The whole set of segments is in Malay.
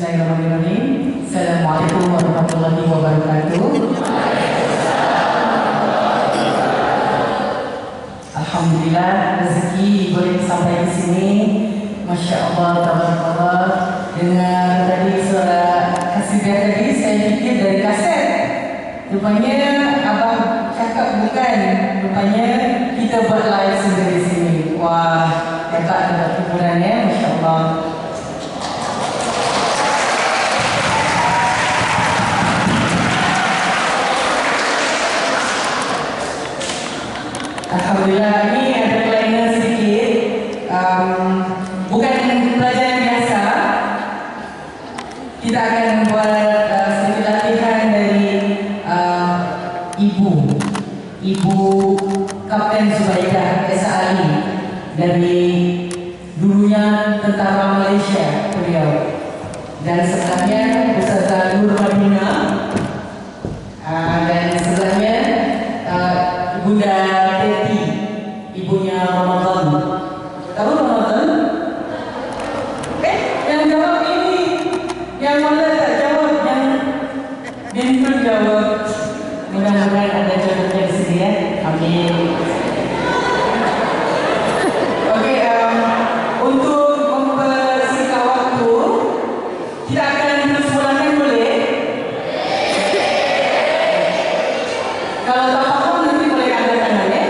Bismillahirrahmanirrahim. Assalamualaikum warahmatullahi wabarakatuh. Alhamdulillah rezeki boleh sampai di sini. Masya Allah, tabarakallah. Dengar tadi suara kasidah tadi, saya fikir dari kaset. Rupanya abang cakap bukan. Rupanya kita buat live sendiri di sini. Wah, hebat dapat hiburannya, Masya Allah. Alhamdulillah, ini ada kelainan sedikit. Bukan pelajaran biasa. Kita akan buat sedikit latihan dari Ibu Kapten Zubaidah Esa Ali, dari dulunya tentara Malaysia beliau, dan sebelahnya Ustazah Nur Madina, dan sebelahnya Bunda Teti, ibunya Ramadan. Tahu Ramadan? Yang jawab ini, yang mana tak jawab, yang Bintul jawab. Mudah-mudahan ada jodohnya di sini ya. Amin. Oke, untuk mempersingkat waktu, kita akan terus ulangan, boleh? Kalau tak paham nanti boleh angkat tangan ya.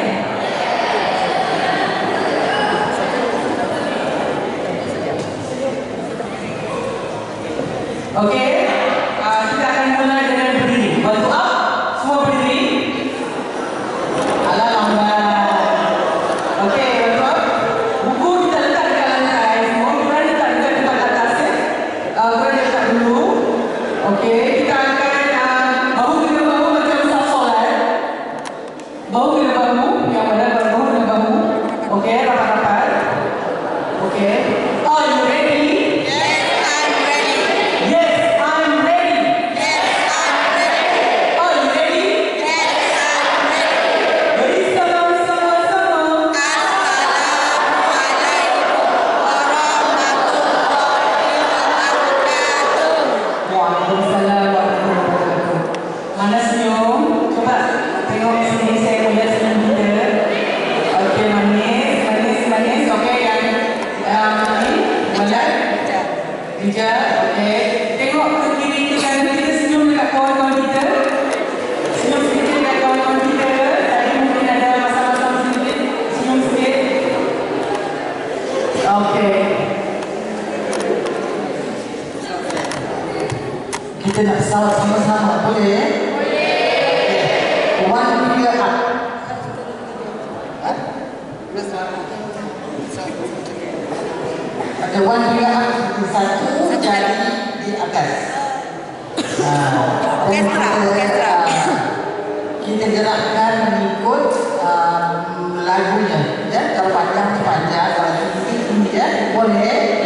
Oke, kita akan mulai dengan berdiri. Bantu up, semua berdiri. Alah lambat. Oke, bantu up. Buku kita letak dekat lantai. Semua korang letak dekat tempat atas ya. Korang letak dulu. Oke, kita akan bahu kena bahu macam solat. Bahu kena bahu, yang mana bahu kena bahu. Oke, rapat-rapat. Oke. Are you ready? Kita nak salat sama-sama, boleh? Boleh. One, tiga, up. Ada one, tiga, up. Satu jari di atas. Kita gerakkan mengikut lagunya. Ya, kalau panjang, kalau tinggi, ya, boleh?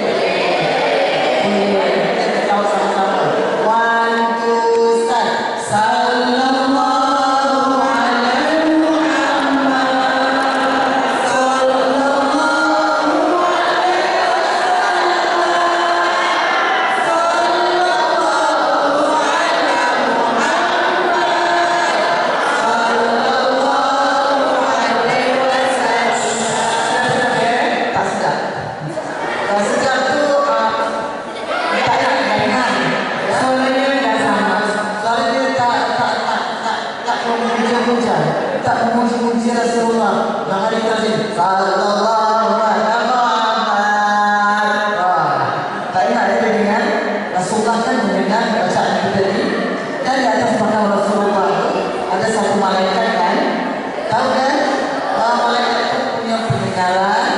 Tak memuji-muji Rasulullah. Jangan dikasih sallallahu alaihi wasallam. Tak ingat ada dengan Rasulullah kan mendengar bacaan kita tadi. Dan di atas makam Rasulullah ada satu malaikat kan. Tahu kan? Malaikat itu punya pendengaran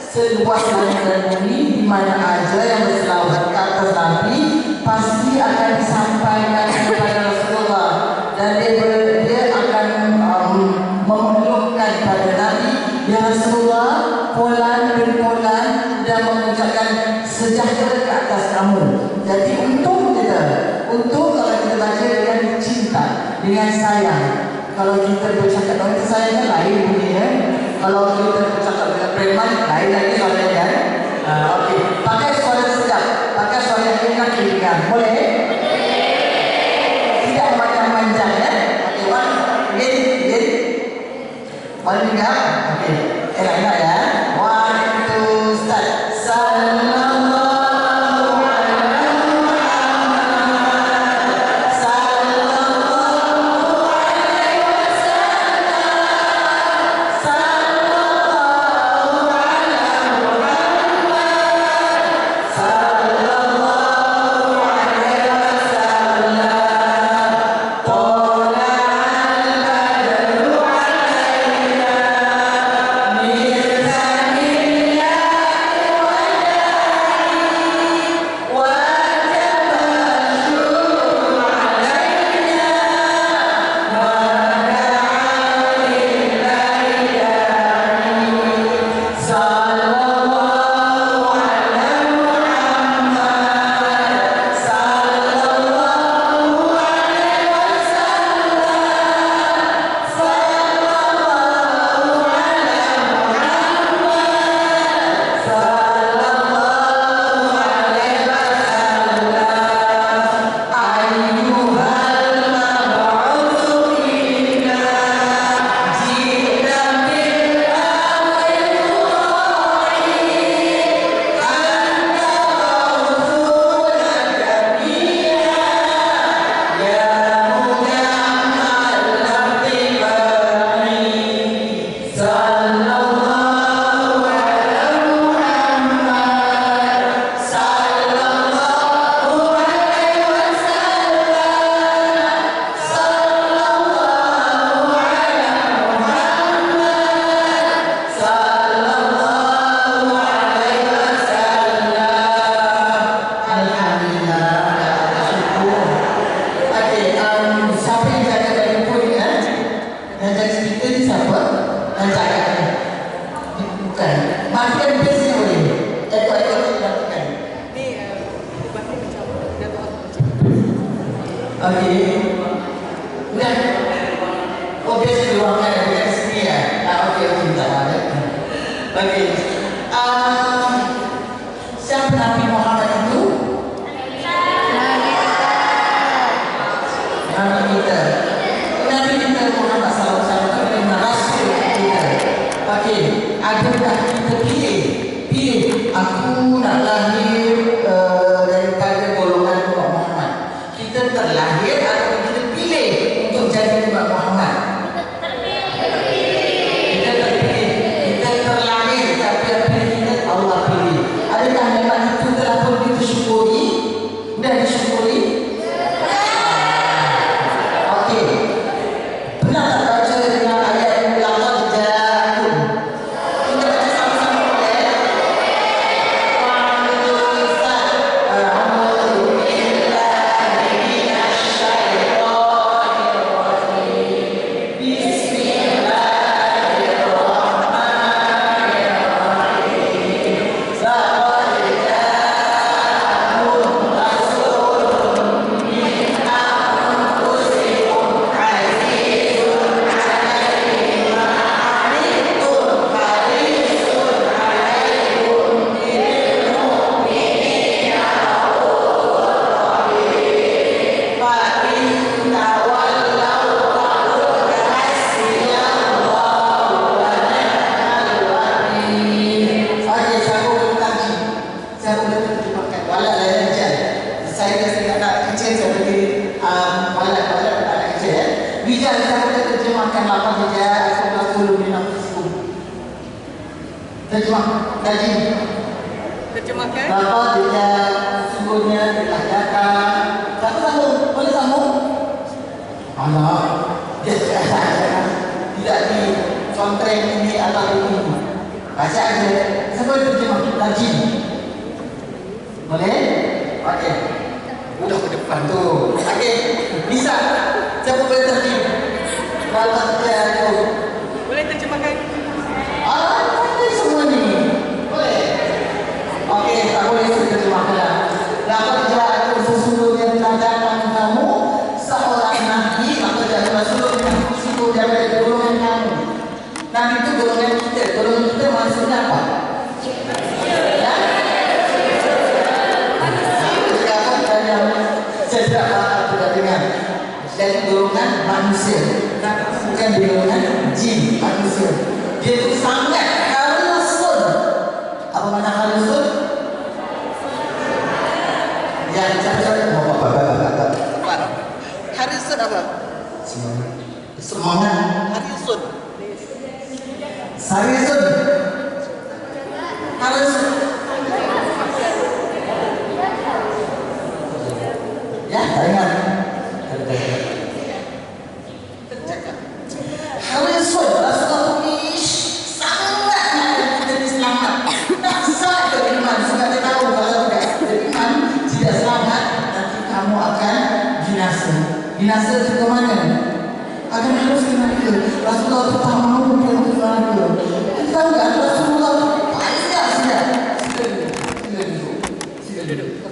seluas langit dan bumi. Di mana aja yang berselawat ke atas Nabi pasti akan disampaikan kepada Rasulullah. Dan dia akan memelukkan pada Nabi, ya Rasulullah, Polan bin Polan dan mengucapkan sejahtera ke atas kamu. Jadi untuk kita, untuk kalau kita baca dengan cinta, dengan sayang. Kalau kita bercakap dengan sayangnya lain bunyinya. Kalau kita bercakap dengan preman lain lagi suaranya kan. Okey, pakai suara sedap, pakai suara yang kaki ringan. Boleh? Tidak manjang-manjang ya. Oke, begini. Boleh juga? Oke, enak ya. 1, 2, start. Sallallahu alaihi Muhammad. Sallallahu alaihi wasallam. Sallallahu alaihi Muhammad. Sallallahu alaihi wasallam. Tola al-badru alaina min siapa Nabi Muhammad itu? Nabi kita. Nabi kita Muhammad SAW itu Rasul kita. Okey, adakah kita pilih? Aku nak lahir daripada golongan Umat Muhammad. Kita terlahir atau kita pilih untuk jadi Umat Muhammad? Kita terpilih. Kita terlahir, tapi yang pilih kita Allah pilih. Adakah memang itu telah pun disyukuri? Sudah disyukuri? Okey. Pernah tak baca dengan ayat yang laqad ja'akum? Kita baca sama-sama boleh? Terjemahkan. Dapat dia sungguhnya ditanyakan. Satu sambung, boleh sambung? Allah, tidak di kontrak ini atau ini. Baca aja. Siapa yang terjemah? Lagi. Boleh? Okey. Udah ke depan tu. Okey. Bisa. Siapa boleh terjemah? Kalau dia tu. Boleh terjemahkan. Boleh semua ni. Boleh. Okey, tak boleh terjemahkan. Dapat jatuh sesungguhnya terhadap kamu seorang nabi atau jatuh rasul yang sungguh daripada golongan kamu. Nabi itu golongan kita. Golongan kita maksudnya apa? Ya? Manusia. dengan manusia, bukan dengan jin, manusia. Dia itu sangat harisun. Apa makna harisun? Yang cakap apa? Harisun apa? Semangat. Harisun. Harisun. Harisun. Ya, tak ingat. Harisun, Rasulullah ini sangat nak kita diselamat. Tak sah beriman, sebab dia tahu kalau tidak beriman, tidak selamat, nanti kamu akan binasa. Binasa itu ke mana? Akan harus ke neraka. Rasulullah itu tak mahu pergi ke neraka. Kita tahu tak Rasulullah itu payah saja. Sila duduk.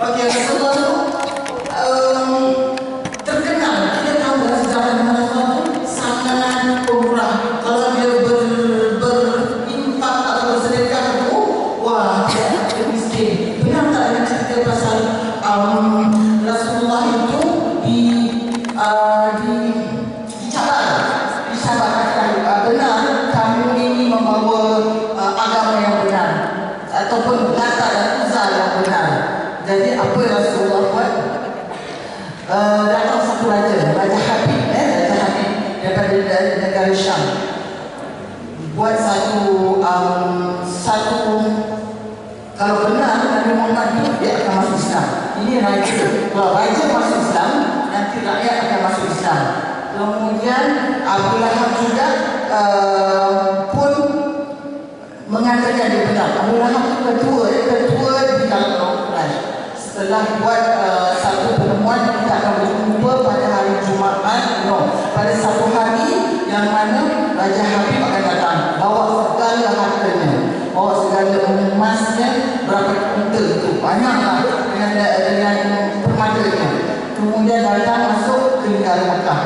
Okey, Rasulullah itu terkenal. Kita tahu dalam sejarah Rasulullah itu sangat pemurah. Kalau dia berinfak atau bersedekah itu, wah, dia miskin. Benar tak ada cerita pasal Rasulullah itu dicabar benar kamu ini membawa agama yang benar ataupun Lata dan Uzza yang benar. Jadi apa yang Rasulullah buat? Datang satu Raja Habib, daripada negara Syam, buat satu kalau benar Nabi Muhammad itu dia akan masuk Islam. Ini raja. Kalau raja masuk Islam, nanti rakyat akan masuk Islam. Kemudian Abu Lahab juga pun mengatakan dia benar. Abu Lahab itu ketua di dalam Al-Quran. Setelah buat satu pertemuan, kita akan berjumpa pada hari Jumaat, pada satu hari yang mana Raja Habib akan datang, bawa segala hartanya, bawa segala emasnya, berapa kuntal itu, banyaklah dengan permadanya. Kemudian datang masuk ke negara Mekah.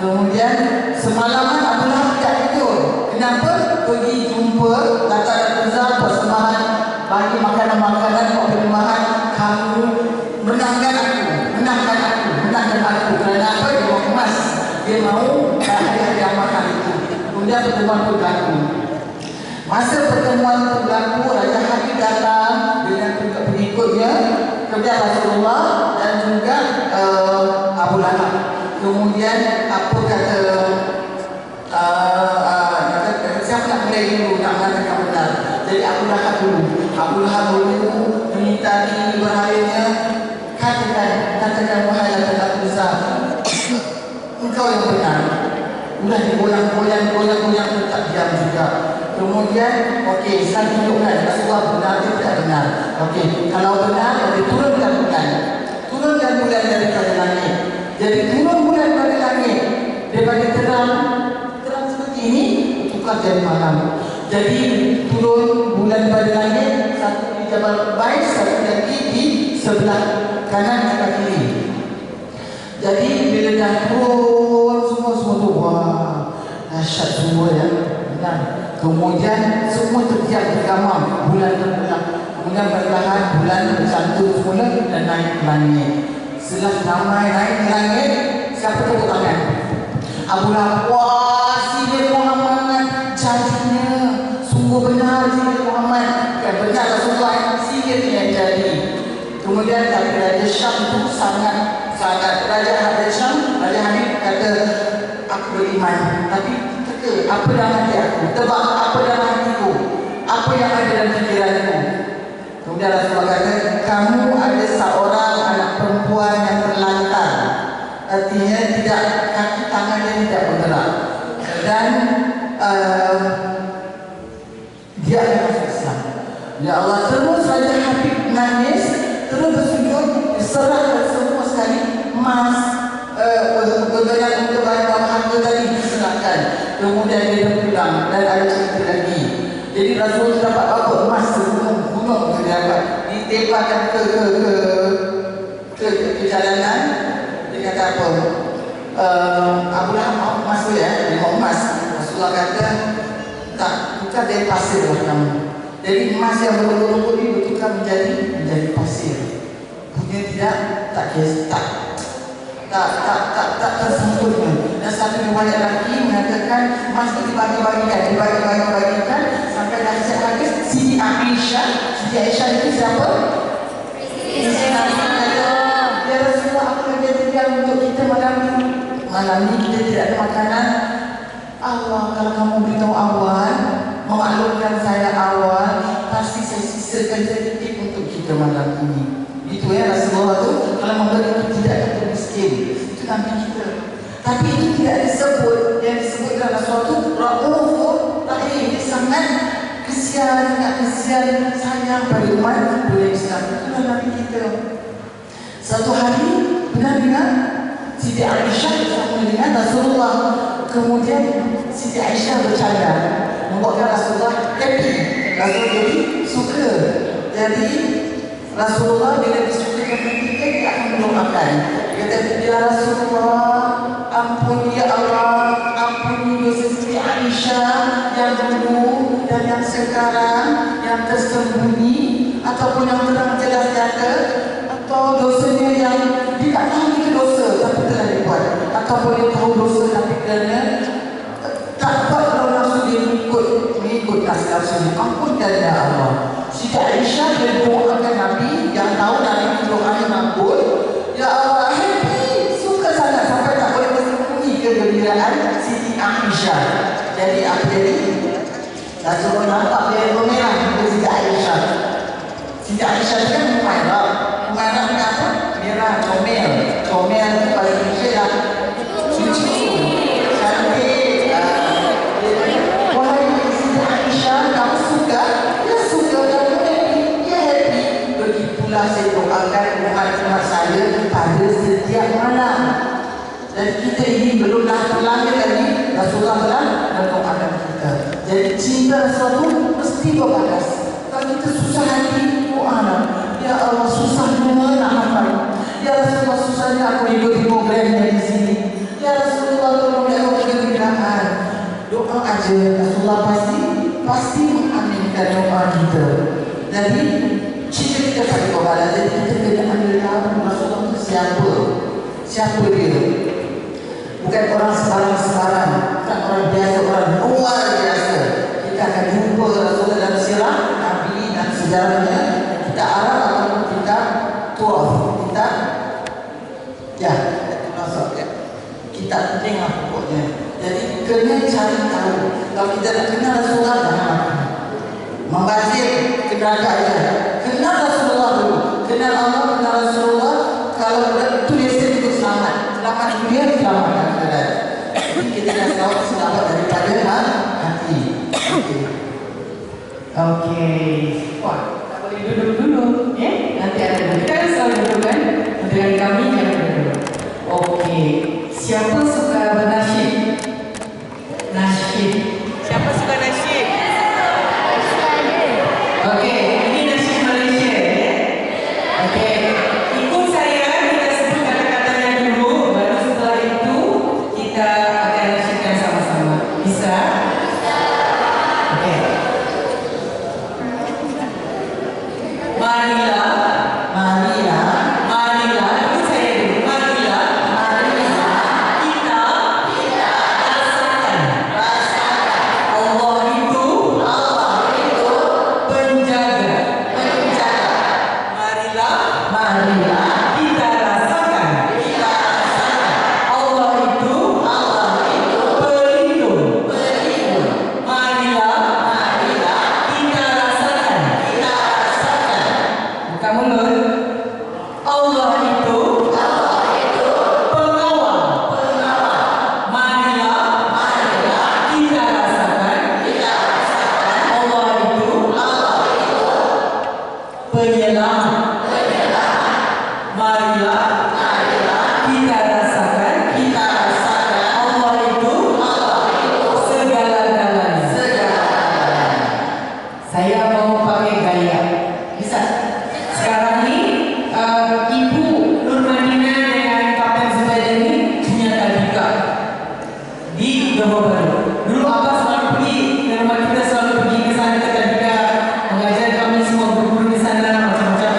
Kemudian semalaman Abu Lahab tidak tidur. Kenapa? Pergi jumpa Lata dan Uzza, persembahan, bagi makanan-makanan, persembahan. Kamu menangkan aku. Kerana apa? Dia mau emas. Dia mau hadiah makan itu. Kemudian pertemuan itu berlaku. Masa pertemuan itu berlaku, Raja Habib datang dengan pengikutnya, kemudian Rasulullah dan juga Abu Lahab. Kemudian apa kata siapa nak mulai dulu nak mengatakan benar? Jadi Abu Lahab dulu mengitari bahayanya. Katakan wahai Lata dan Uzza, engkau yang benar. Sudah digoyang-goyang tetap diam juga. Kemudian okey, saya tunjukkan Rasulullah benar atau tidak benar. Okey, kalau benar, turunkan bulan daripada langit. Jadi turun bulan dari langit, daripada terang seperti ini tukar jadi malam. Jadi turun bulan dari langit, satu di Jabal Bais, satu lagi di sebelah kanan dan kiri. Jadi bila dah turun semua tu, wah, dahsyat semua ya. Benar. Kemudian semua tergamam, bulan terbenam. Kemudian perlahan bulan bercantum semula dan naik ke langit. Setelah ramai naik ke langit, siapa tepuk tangan? Abu Lahab. Wah, sihir Muhammad jadinya. Sungguh benar sihir Muhammad. Kan benar Rasulullah sihir yang jadi. Kemudian Raja Syam itu sangat Raja Syam, Raja Habib kata aku beriman, tapi teka apa dalam hati aku, tebak apa dalam hatiku, apa yang ada dalam fikiranku. Kemudian Rasulullah kata kamu ada seorang anak perempuan yang terlantar, artinya tidak, kaki tangannya tidak bergerak, dan dia akan masuk Islam. Ya Allah, terus Raja Habib nangis, terus bersujud, diserahkan semua sekali emas, bergerak untuk bahan harga tadi diserahkan. Kemudian dia pulang dan ada cerita lagi. Jadi Rasul dapat apa? Emas gunung dia dapat ditembakkan ke jalanan. Dia kata apa? Abu Lahab emas tu ya, dia mau emas. Rasulullah kata tak, tukar dari pasir lah kamu. Jadi emas yang berlumut ini bertukar menjadi pasir. Punya tidak tak tak tersempurna. Dan satu riwayat lagi mengatakan masih dibagi-bagikan sampai nasihat hadis Siti Aisyah. Siti Aisyah itu siapa? Ya Rasulullah, apa yang dia tinggal untuk kita malam ni kita tidak ada makanan. Allah, kalau kamu beritahu awal, memaklumkan saya awal, pasti saya sisakan sedikit untuk kita malam ini. Itu ya Rasulullah tu, kalau memberi itu tidak akan miskin. Itu Nabi kita. Tapi itu tidak disebut. Yang disebut dalam suatu Raufur Rahim. Dia sangat kesian, sayang pada umat boleh Islam. Itulah Nabi kita. Satu hari benar dengar Siti Aisyah bersama dengan Rasulullah. Kemudian Siti Aisyah bercanda, membuatkan Rasulullah happy. Rasulullah jadi suka. Jadi Rasulullah bila disukakan ketika dia akan mendoakan. Dia kata, ya Rasulullah, ampuni ya Allah, ampuni dosa Siti Aisyah yang dulu dan yang sekarang, yang tersembunyi ataupun yang terang jelas nyata, atau dosanya yang dia tak tahu itu dosa tapi telah dibuat, atau boleh tahu dosa tapi kerana tak buat kalau langsung dia mengikut nasihat Rasul. Ampunkan ya Allah. Siti Aisyah dia doakan Nabi yang tahu Nabi itu doanya makbul. Ya Allah, happy, suka sangat sampai tak boleh bersembunyi kegembiraan Siti Aisyah. Jadi apa jadi? Rasulullah nampak dia merah untuk Siti Aisyah. Siti Aisyah itu kan Umairah. Umairah ni apa? Merah, comel. Comel itu paling Indonesia lah. Suci, cantik. Wahai Siti Aisyah, kamu suka? Ya suka, kamu happy. Ya happy. Begitulah saya doakan umat-umat saya pada setiap malam. Dan kita ini belumlah terlanggar lagi, Rasulullah telah mendoakan kita. Jadi cinta sesuatu mesti berbalas. Kalau kita susah hati, doa. Ya Allah, susahnya nak hafal. Ya Rasulullah, susahnya aku ikut programnya di sini. Ya Rasulullah, tolong aku kegembiraan. Doa aja, Rasulullah pasti mengaminkan doa kita. Jadi cinta kita pada berbalas. Jadi kita kena ambil tahu Rasulullah itu siapa. Siapa dia? Bukan orang sembarang-sembarang, bukan orang biasa, orang luar biasa. Kita akan jumpa Rasulullah dalam sirah Nabi dan sejarahnya. Kita arah ataupun kita tuah, kita kita tengok pokoknya. Jadi kena cari tahu. Kalau kita nak kenal Rasulullah, jangan membazir, kena aja. Kenal Rasulullah dulu, kenal Allah, kenal Rasulullah. Kalau itu dia sendiri selamat dunia, selamat akhirat. Jadi kita dah tahu selamat daripada hati. Okey. Wah, tak boleh duduk dulu, nanti ada kita kan selalu duduk kan? Dengan kami yang duduk. Okey. Siapa suka bernasyid? Nasyid. Siapa suka nasyid? Okey, ini nasyid Malaysia ya. Okey. Ikut saya, kita sebut kata-katanya dulu, baru setelah itu kita akan nasyidkan sama-sama. Bisa? Okey. Marilah, ikut saya dulu. Marilah, kita rasakan. Allah itu penjaga. Marilah, kita rasakan. Allah itu pelindung. Marilah, kita rasakan. Buka mulut. Allah itu pengawal. Marilah, kita rasakan. Allah itu penyelamat. Marilah, kita rasakan. Allah itu segala-galanya. Saya mau pakai gaya. Bisa? Sekarang ni Ibu Nurmanina dengan Kapten Zubaida ini punya tadika di Johor Bahru. Dulu Abah selalu pergi dan rumah kita selalu pergi ke sana ke tadika, mengajar kami semua guru-guru di sana macam-macam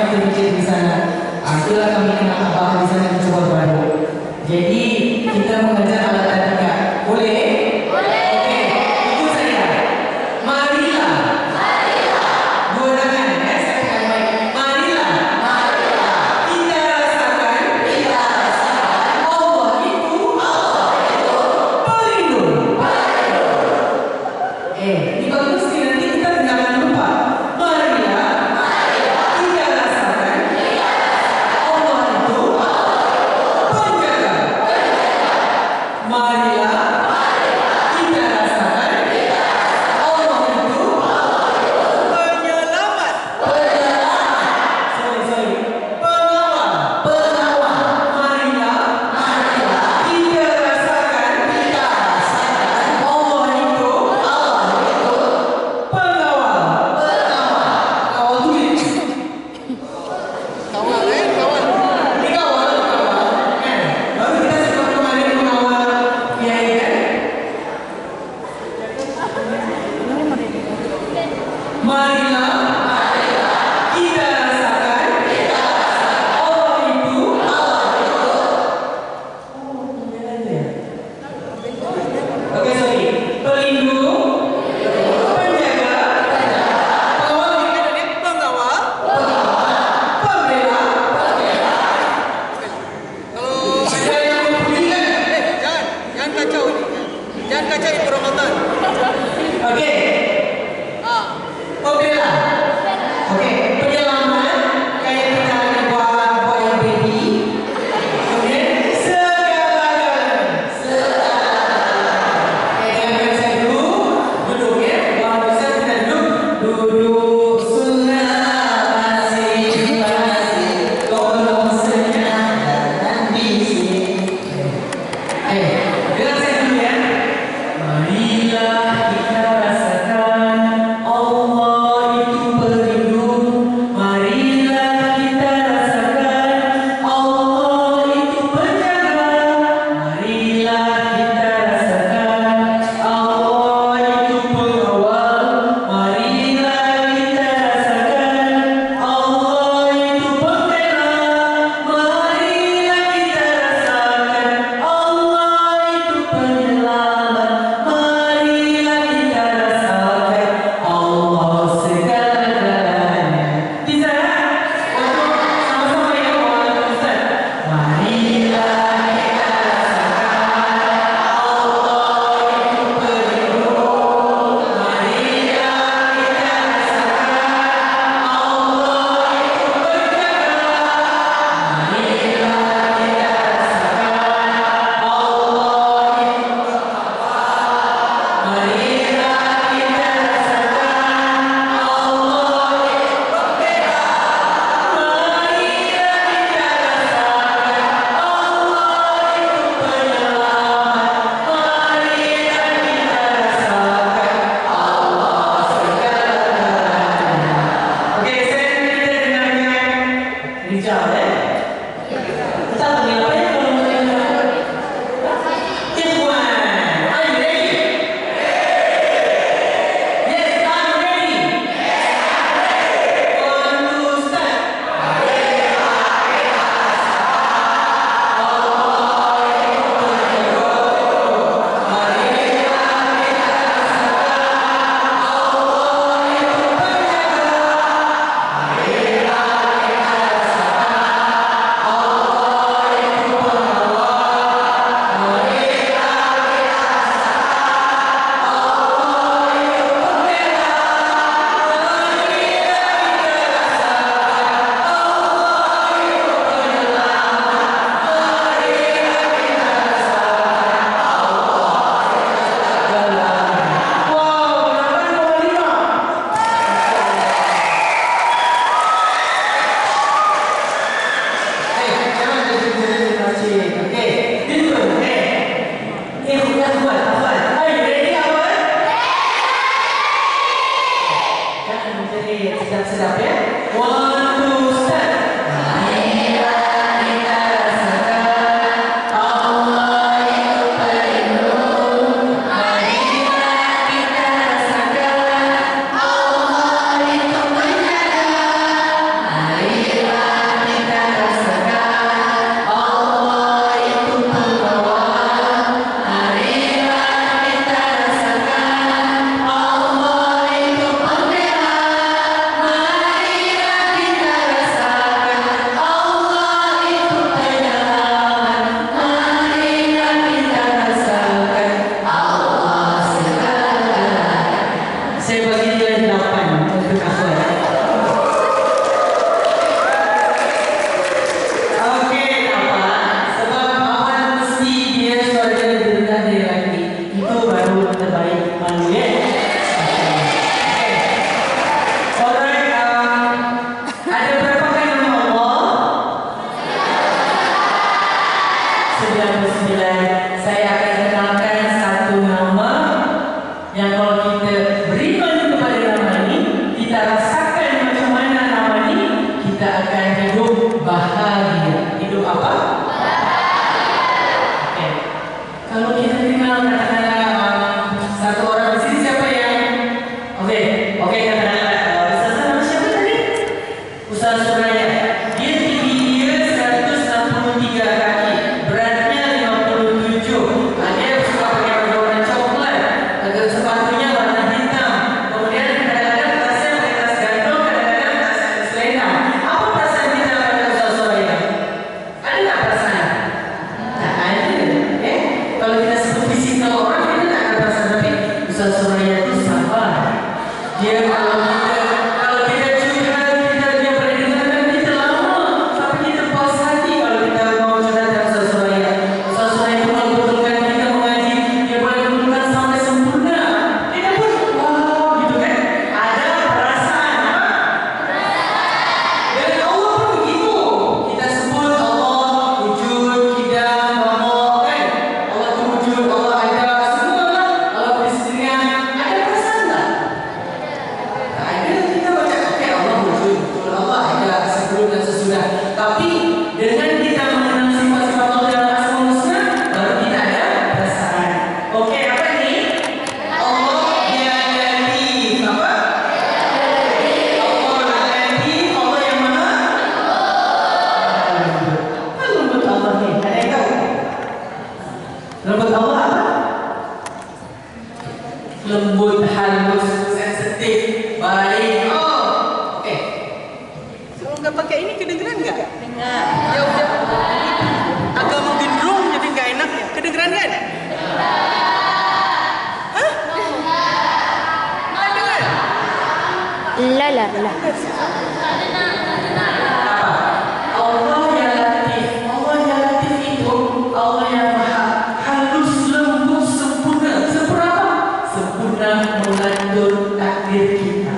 Dijawab ya. Kita panggil apa ya kalau mau dijawab? Ikhwan, are you ready? Yes, I'm ready. One, two, start. Sedap ya. One, two, start. Marilah kita rasakan Allah itu pelindung. Marilah kita rasakan Allah itu menjaga. Marilah kita rasakan Allah itu pengawal. Marilah kita rasakan Allah itu pembela. Marilah kita rasakan Allah itu penyelamat. Marilah kita rasakan Allah segala. Saya bagi dia 8 untuk akhwat. Oke, apa? Sebab akhwat mesti dia suaranya lebih rendah dari laki. Itu baru terbaik malu ya. Alright, ada berapa kan nama Allah? 99. Saya akan kenalkan satu nama yang kalau kita beriman kepada nama ini, kita rasakan macam mana nama ini, kita akan hidup bahagia. Hidup apa? Okay. Kalau kita kenal katakanlah satu orang di sini siapa yang? Oke, katakanlah Ustaz nama siapa tadi? Ustaz Suraya. Dia tinggi dia 163 kaki, beratnya 57. Dia suka pakai baju warna coklat, agak sepatunya warna hitam. Kemudian kadang-kadang tasnya pakai tas gantung, kadang-kadang tas selendang. Apa perasaan kita pada Ustaz Suraya? Ada nggak perasaan? Tak ada. Kalau kita sebut fisikal orang, kita tak ada perasaan. Tapi Ustaz Suraya itu sabar. Dia kalau kita curhat, dia pernah dengarkan kita lama sampai kita puas hati kalau kita mau curhat dengan Ustaz Suraya. Ustaz Suraya itu kalau betulkan kita mengaji, dia boleh betulkan sampai sempurna. Kita pun wow gitu kan. Ada perasaan apa? Dengan Allah pun begitu. Kita sebut Allah wujud, kidam, ramah kan. Allah itu wujud, Allah ada, semua lah. Allah bersendirian. Ada perasaan tak? Tak ada. Kita baca okay, Allah wujud, Allah ada sebelum dan sesudah. Tapi dengan kita mengenal sifat-sifat Allah dalam Asmaul Husna, baru kita ada perasaan. Oke, apa ini? Allah dia Latif. Apa? Allah Latif, Allah yang mana? Apa lembut Allah ni? Ada yang tahu? Lembut Allah apa? Lembut, halus, sensitif, baik. Oh, oke. Kalau nggak pakai ini kedengeran nggak? Dengar. Jauh-jauh. Agak menggendrung jadi nggak enak ya. Kedengeran kan? Hah? Nggak dengar? La. Allah yang Latif. Allah yang Latif itu Allah yang maha halus, lembut, sempurna. Sempurna apa? Sempurna mengatur takdir kita.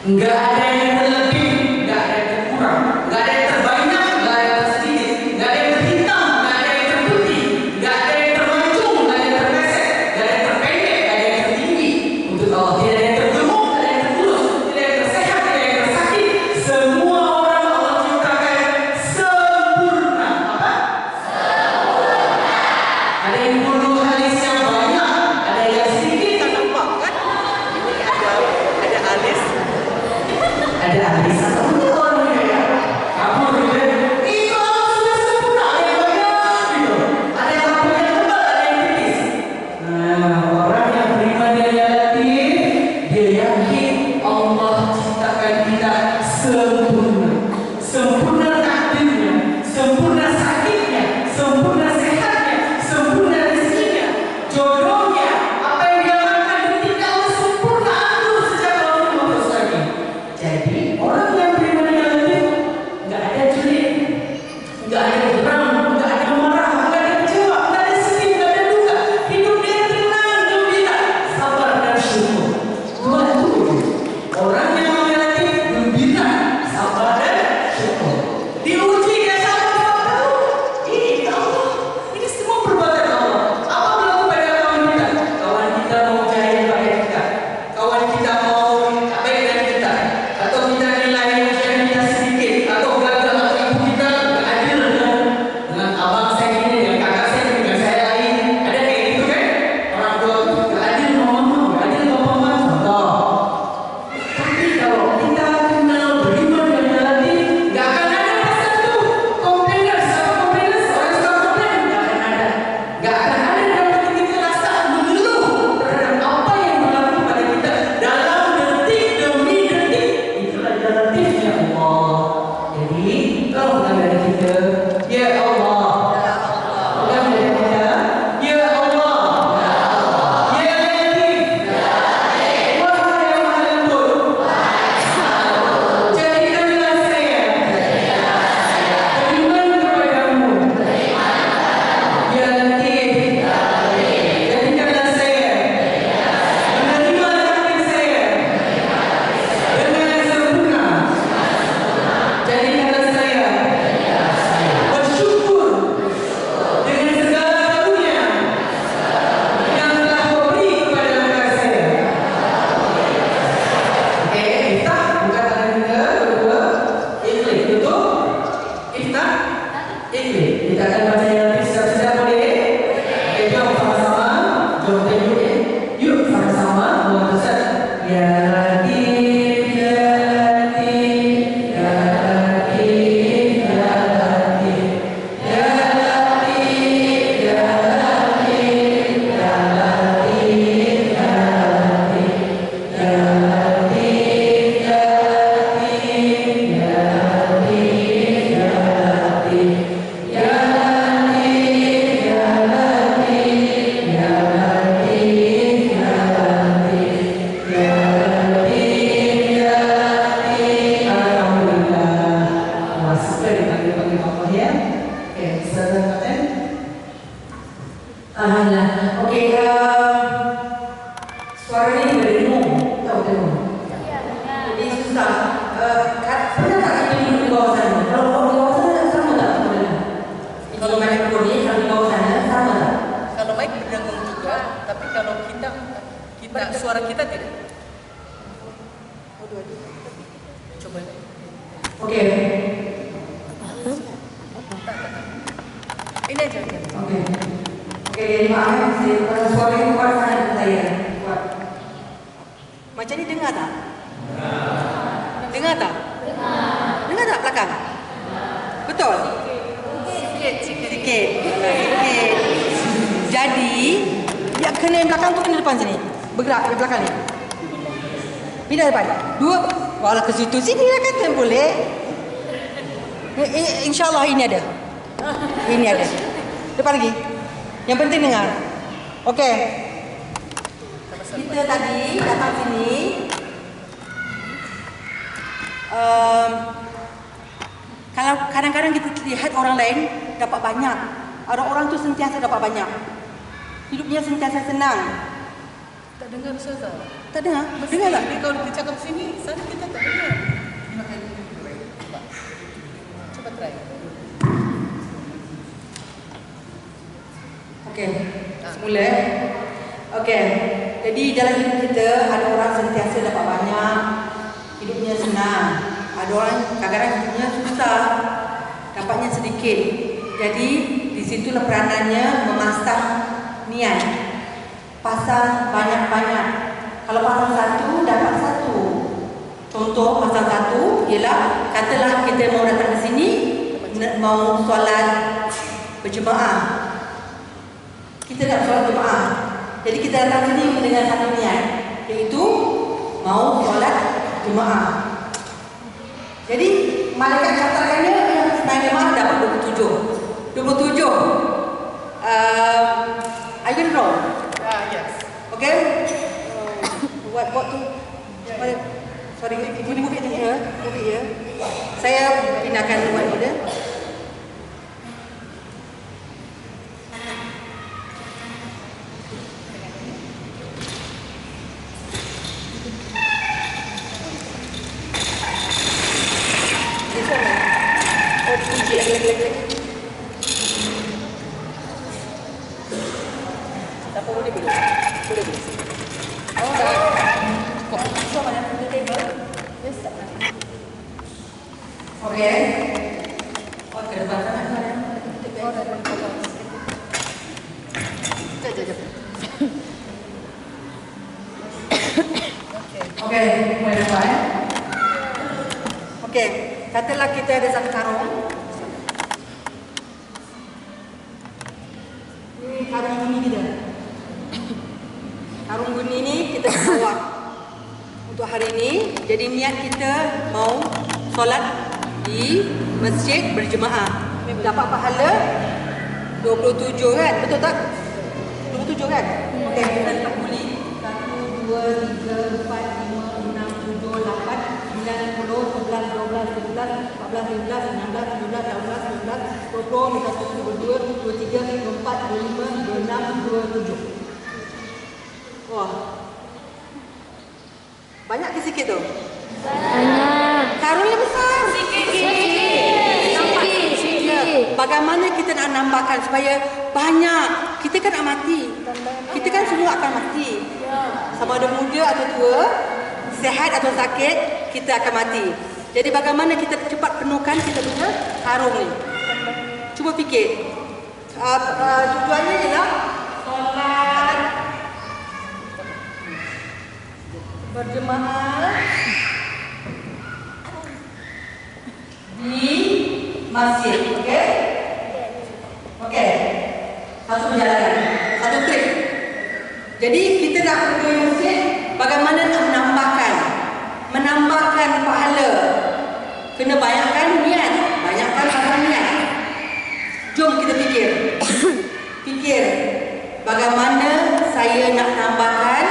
Enggak ada yang terlebih, enggak ada yang terkurang, enggak ada yang terbanyak, enggak ada yang tersedikit, enggak ada yang terhitam, enggak ada yang terputih, enggak ada yang termancung, enggak ada yang terpesek, enggak ada yang terpendek, enggak ada yang tertinggi. Untuk Allah tidak ada yang tergemuk, tidak ada yang terkurus, tidak ada yang tersehat, tidak ada yang tersakit. suara kita tidak? Aduh. Coba. Oke. Ini aja. Oke. Oke, jadi maaf sih, suara yang kuat sangat saya. Kuat. Macam ni dengar tak? Dengar tak? Dengar tak belakang? Betul? Sikit. Jadi, yang kena yang belakang tu kena depan sini. Bergerak ke belakang ni. Pindah depan. Dua. Walau ke situ. Sini lah kata boleh. InsyaAllah ini ada. Ini ada. Depan lagi. Yang penting dengar. Okey. Kita tadi datang sini. Kalau kadang-kadang kita lihat orang lain dapat banyak. Orang-orang tu sentiasa dapat banyak. Hidupnya sentiasa senang. Tak dengar Ustazah. Tak dengar? Dengar tak? Jadi kalau kita cakap sini, sana kita tak dengar. Coba try. Okey. Semula. Okey. Jadi dalam hidup kita ada orang sentiasa dapat banyak. Hidupnya senang. Ada orang kadang-kadang hidupnya susah. Dapatnya sedikit. Jadi di situlah peranannya memasang niat. Pasang banyak-banyak. Kalau pasang satu, dapat satu. Contoh pasang satu ialah katalah kita mau datang ke sini, mau solat berjemaah. Kita nak solat berjemaah. Jadi kita datang sini dengan satu niat, iaitu mau solat jemaah. Jadi malaikat catatkannya yang sebenarnya jemaah dapat 27. 27. Are you wrong? Yes. Okay? What tu? Sorry, move it here. Move it here. Saya pindahkan buat dia. Tak boleh boleh. Boleh boleh. Oh, dah. So, mana tu table? Yes, tak ada. Okey. Oh, ke depan sana. Oh, dah boleh potong. Jap. Okey, boleh depan. Okey, katalah kita ada satu karung. Ini karung bunyi kita. Karung bunyi ni kita bawa untuk hari ini. Jadi niat kita mau solat di masjid berjemaah. Dapat pahala 27 kan? Betul tak? 27 kan? Okey, kita letak buli. 1, 2, 3, 4, 5, 6, 7, 8, 9, 10, 11, 12, 13, 14, 15, 16, 17, 18, 19, 20, 21, 22, 23, 24, 25, 26, 27. Wah. Banyak ke sikit tu? Banyak. Karungnya besar. Sikit. Bagaimana kita nak nambahkan supaya banyak? Kita kan nak mati. Kita kan semua akan mati. Sama ada muda atau tua, sihat atau sakit, kita akan mati. Jadi bagaimana kita cepat penuhkan kita punya karung ni? Cuba fikir. Tujuannya ialah solat berjemaah di masjid. Okey? Okey. Satu perjalanan, satu trip. Jadi kita nak pergi masjid, bagaimana nak menambahkan pahala. Kena banyakkan niat, banyakkan pahala niat. Jom kita fikir bagaimana saya nak tambahkan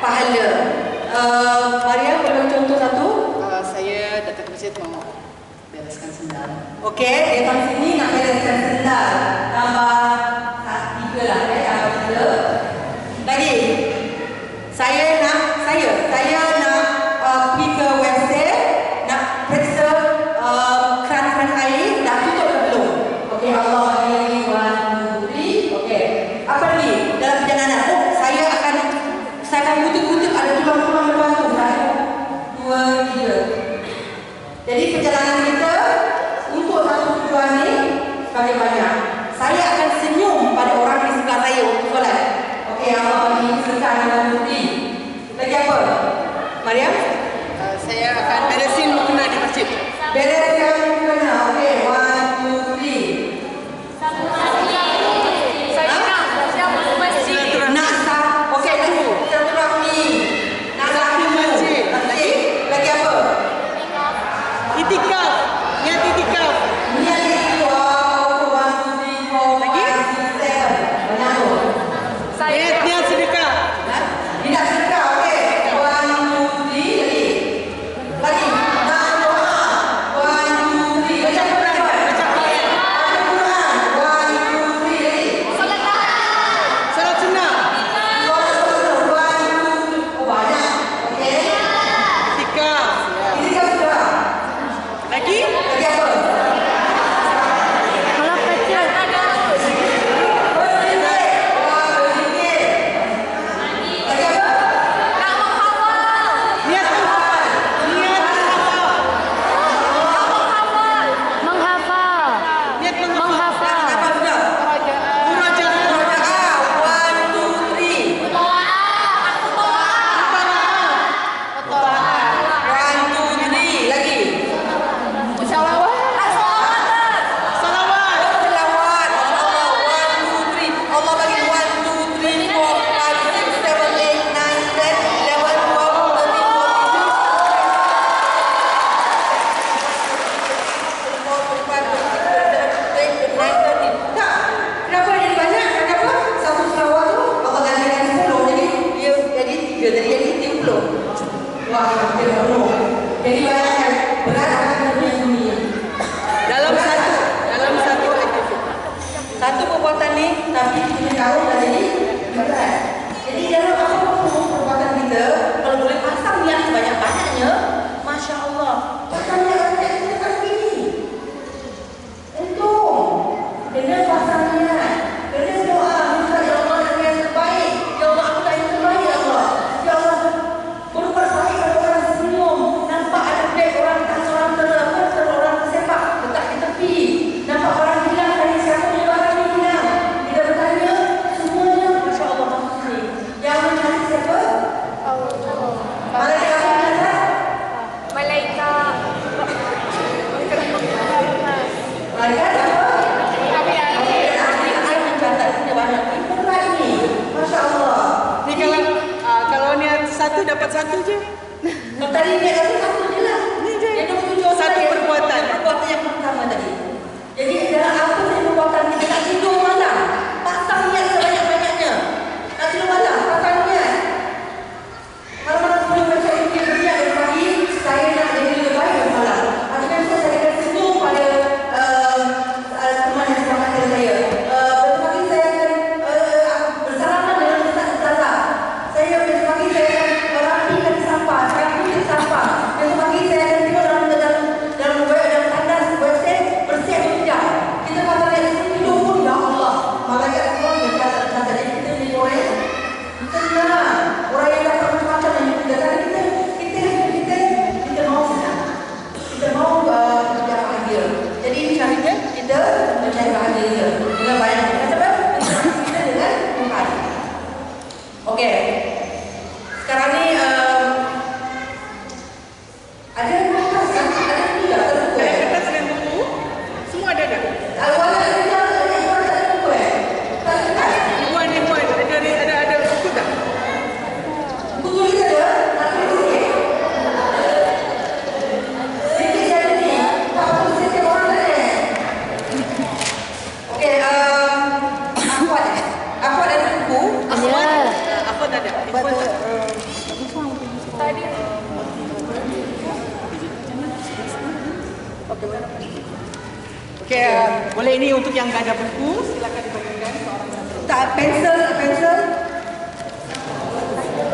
pahala. Maria, boleh contoh satu? Saya datang ke masjid mau bereskan sendal. Okey, datang sini nak bereskan sendal. Tambah 3 lah, tambah 3. Lagi. Saya nak pergi ke Wednesday, nak periksa keran air dah tutup ke belum. Okey, Allah ini 1, 2, 3. Okey. Apa lagi? Dalam perjalanan, saya akan butuh jawab gimana? Okey, 1, 2, 3. Nak sah. Okey, tunggu. Silaturahmi. Nak satu masjid. Lagi apa? Itikaf. Niat itikaf. Niat itu. Wow, 1, 2, 3, 4, 5, 6, 7. Banyak tu. Niat sedekah. Tidak sedekah. Okey. 1, 2, 3 lagi. Lagi. Nak doa. 1, 2, 3. Baca Quran. Baca Quran. Baca Quran. 1, 2, 3 lagi. Salat sunnah. Oh, banyak. Okey. Itikaf. Ini kan sudah. Lagi? Lagi apa? Kalau kecil. Berzikir. Wah, berzikir. Lagi apa? Niat menghafal. Niat menghafal. Menghafal. Niat menghafal. Apa sudah? Murajaah. Doa. 1, 2, 3. 1, 2, 3. Lagi. Salawat. Selawat. Allah. 1, 2, 3. Allah bagi 1, 2, 3, 4, 5, 6, 7, 8, 9, 10, 11, 12, 13, 14, 15, 16, 17, 18, 19, 20. Tak. Kenapa jadi banyak? Kenapa? Satu selawat tu Allah gantikan 10. Jadi dia jadi 3. Jadi 30. Wah, hampir penuh. Jadi bayangkan berat akan dunia. Dalam satu aktiviti. Satu perbuatan ni tapi kita tahu dah jadi berat. Jadi dalam apa-apa perbuatan kita kalau boleh pasang niat sebanyak-banyaknya, Masya Allah. Pasang niat kita kan begini. Untung. Kena pasang niat. Kena doa. Minta ya Allah dengan yang terbaik. Ya Allah aku tak yang terbaik ya Allah. Ya Allah berbuat baik pada orang senyum. Nampak ada beg orang tak seorang orang tersepak letak di tepi. Nampak orang hilang dari siapa yang barang ni hilang. Kita bertanya semuanya Masya Allah masuk sini. Yang mencari siapa? Mana dia akan datang? Malaikat. Malaikat apa? Saya mencatat punya banyak. Ini berat ni. Masya Allah. Ni kalau niat satu dapat satu je. Tadi dia kata satu je lah. Ni je. Yang 27 orang Satu tadi. perbuatan. Perbuatan yang pertama tadi. Jadi dalam apa sih perbuatan kita nak tidur malam? Pasang niat sebanyak-banyaknya. Nak tidur malam, pasang niat. Malam-malam sebelum baca ini berniat dari pagi, saya nak jadi lebih baik dari malam. Akhirnya saya akan senyum pada teman yang selamat dengan saya. Besok pagi saya akan bersalaman dengan ustaz-ustazah. Besok pagi saya akan merapikan sampah, saya putih sampah. Besok pagi saya akan tidur dalam tandas bersih atau tidak. Kita kata dari sini tidur pun ya Allah. Malaikat Allah berkata dari kita ni orang senang. Orang yang dapat macam-macam yang kita kata kita mau senang. Kita mau kerja bahagia. Jadi ini caranya kita mencari bahagia dengan banyak kita kita dengan Tuhan. Okey. Sekarang ni ada kertas kan? Ada tidak? Terbuka. Ada kertas dan buku. Semua ada tak? Awalnya ada buku tak kertas. Ibuan. Ada buku tak? Buku kita ada. Tak tulis sikit. Sikit saya ni. Tak tulis sikit orang tak ada. Okey. Akhwat ada buku. Ada. Apa tak ada? Info tak? Okey, boleh ini untuk yang tak ada buku, silakan dibagikan seorang satu. Tak pensel.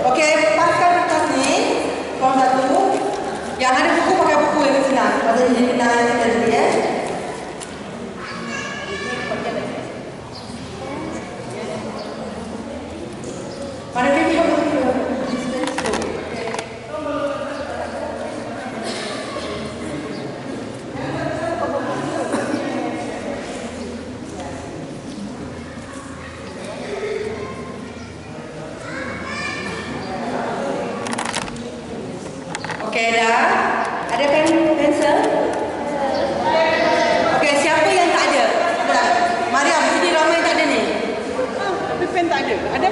Okey, paskan kertas ni. Form 1. Yang ada buku pakai buku yang senang. Pasal jadi kenangan kita tadi ya. Mana dia Okey dah. Ada pensel?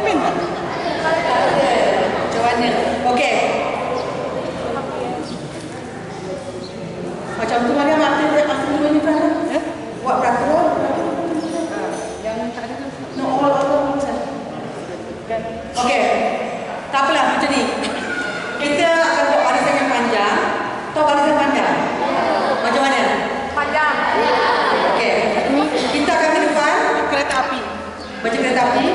cermin tak? Macam mana? Okey. Macam tu Mariam asal dua ni kan? Buat peraturan. Yang tak ada kan? No, all. Okey. Tak apalah macam ni. Kita akan buat barisan yang panjang. Tahu barisan panjang? Macam mana? Panjang. Okey. Kita akan ke depan Kereta api. macam kereta api.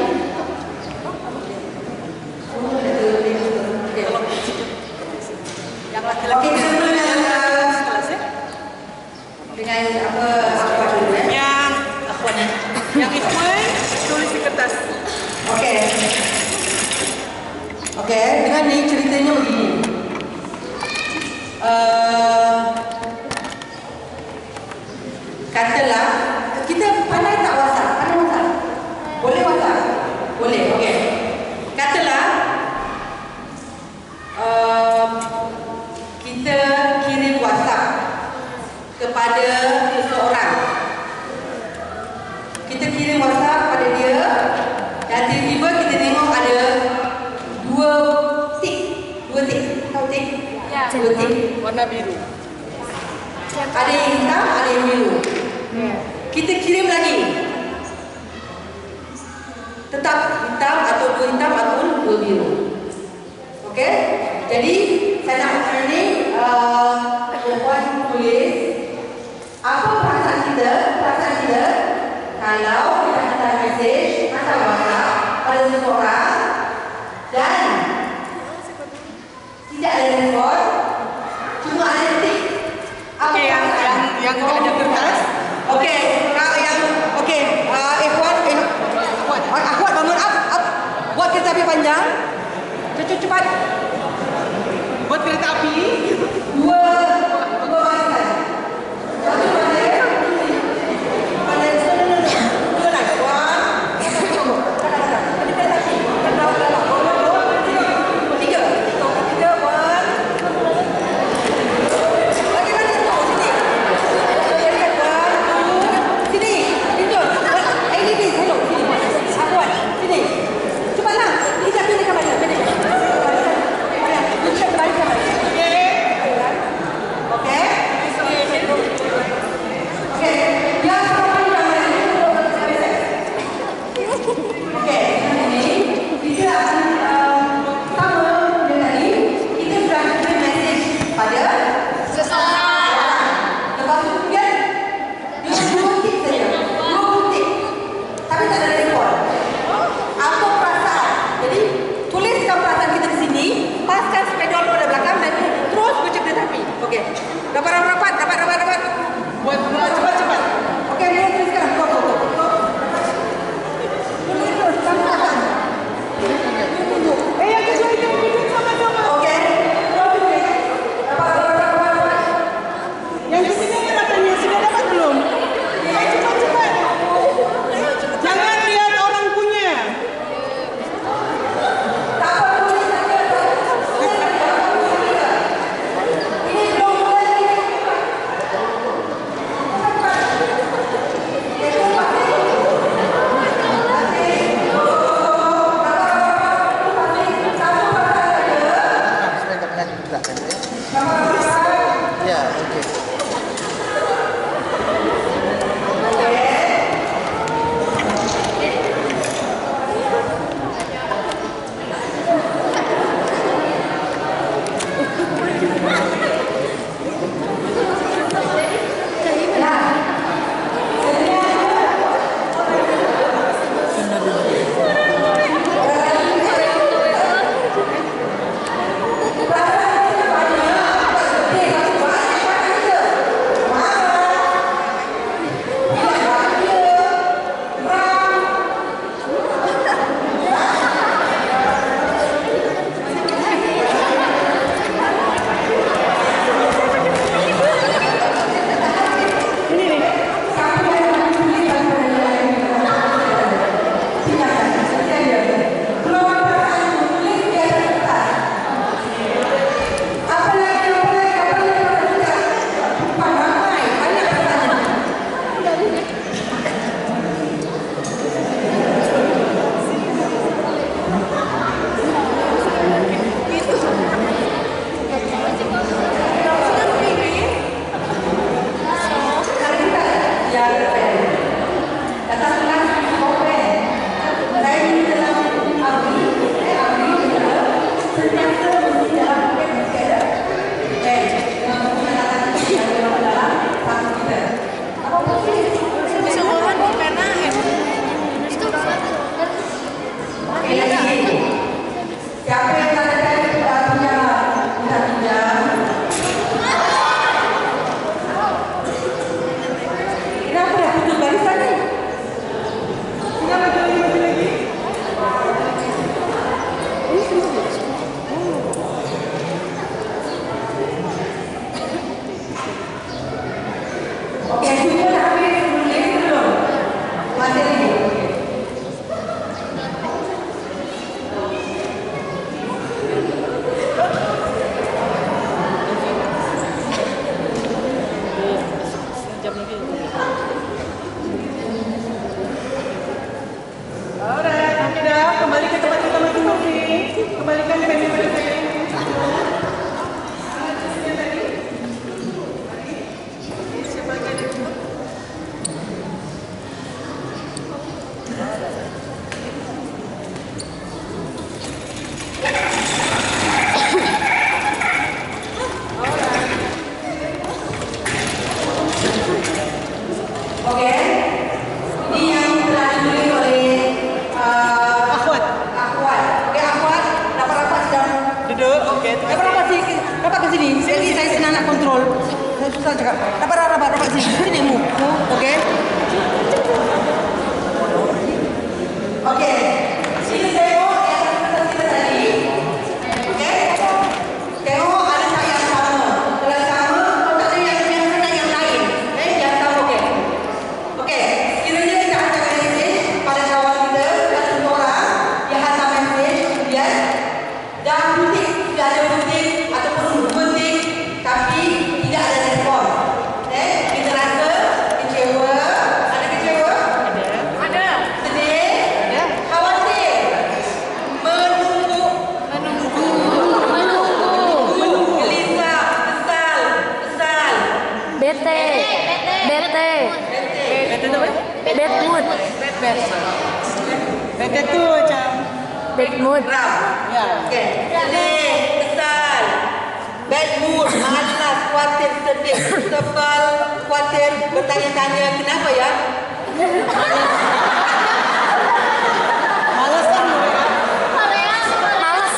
Yang laki-laki. Okey, kita mula dengan apa dulu Yang akhwan ni. Yang Ikhwan tulis di kertas. Okey. Okey, dengan ni ceritanya begini. Katalah kita pandai tak WhatsApp? Pandai WhatsApp? Boleh WhatsApp? Boleh, okey. Katalah kita kirim WhatsApp kepada seseorang. Kita kirim WhatsApp pada dia dan tiba-tiba kita tengok ada dua tik. Tahu tik? Ya. Dua tik. Warna biru. Ada yang hitam, ada yang biru. Kita kirim lagi. Tetap hitam atau dua hitam ataupun dua biru. Okey? Jadi saya nak sekarang ni perempuan tulis apa perasaan kita kalau kita hantar mesej hantar WhatsApp pada seseorang dan tidak ada respon, cuma ada tik. Apa Okey, yang tak ada kertas. Okey, Akhwat bangun up. Buat kereta api panjang. Cepat. Buat kereta api. Dua barisan. Satu barisan. Dua lagi. Tiga. Okey, semua dah habis menulis belum? Masih lagi? Okey. Sejam lagi. Alright, okey dah. Kembali ke tempat kita masing-masing. Kembalikan pen pada saya. Okey. Ini yang telah ditulis oleh Akhwat. Akhwat. Okey, Akhwat. Rapat-rapat sedang. Duduk. Okey. Rapat-rapat sini. Rapat ke sini. Jadi saya senang nak kontrol. Saya susah cakap. Rapat sini. Sini mu. Okey. Okey. Sini tengok yang kita tadi. Okey. Tengok ada tak yang sama. Kalau sama, kalau tak ada yang sana yang lain. Okey, yang sama okey. Okey, kiranya kita hantarkan mesej pada kawan kita dan semua orang yang hantar mesej kemudian dah butik, sudah ada butik ataupun butik tapi tidak ada respon. Kita rasa kecewa. Ada kecewa? Ada. Sedih? Khawatir? Menunggu? Gelisah? Kesal? Bete. Bad mood. Benda tu macam Bad mood. Geram? ya. Okey. Sedih, kesal, bad mood, malas, khawatir, sedih, tebal, khawatir, bertanya-tanya kenapa ya? Malas kan? Malas.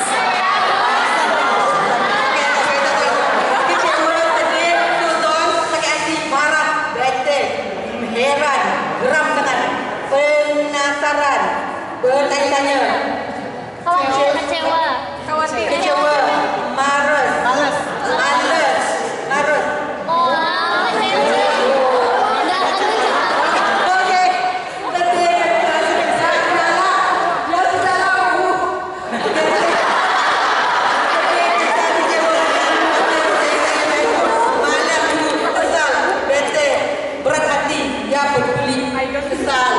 Kecewa, sedih, susah, sakit hati, marah, bete, heran, geram sangat, penasaran, bertanya-tanya, Kecewa. kecewa, marah, Malas. marah. Oh, Okey, sedih, ya sudah tahu. Malam dulu, kesal, bete, berat hati, ya peduli, kesal,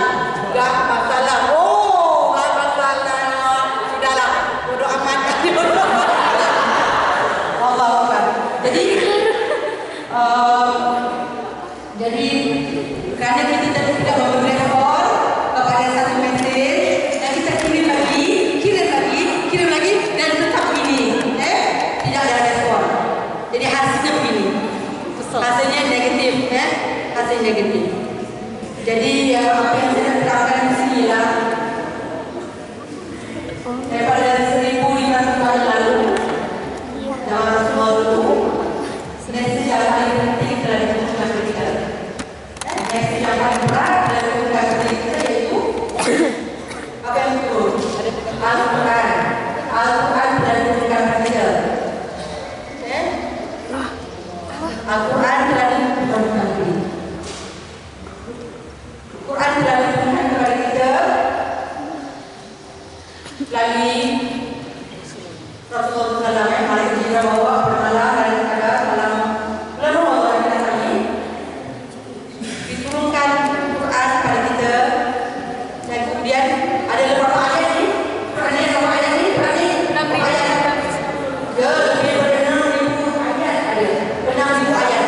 gak masalah. Oh, gak masalah. Sudahlah, bodoh amat. Allah Akbar. Jadi kerana kita tidak memberi respon kepada satu mesej dan kita kirim lagi dan tetap ini, tidak ada respon. Jadi hasilnya begini. Hasilnya negatif, hasil negatif. Jadi apa yang saya terangkan di sini lah daripada 1500 tahun lalu zaman Rasulullah dulu, mesej yang paling penting telah ditentukan oleh kita. Mesej yang paling berat telah ditentukan oleh kita iaitu apa yang betul? Al-Quran. Al-Quran telah ditentukan oleh kita. Al-Quran telah ditentukan oleh kita. Quran telah ditentukan kepada kita melalui Rasulullah SAW yang paling kita bawa bermalam dan pada malam bulan Ramadan kita tadi diturunkan Quran kepada kita dan kemudian ada beberapa ayat ni. Quran ni berapa ayat ni? Quran ni 6,000 ayat. Ya, lebih daripada 6,000 ayat ada. 6,000 ayat.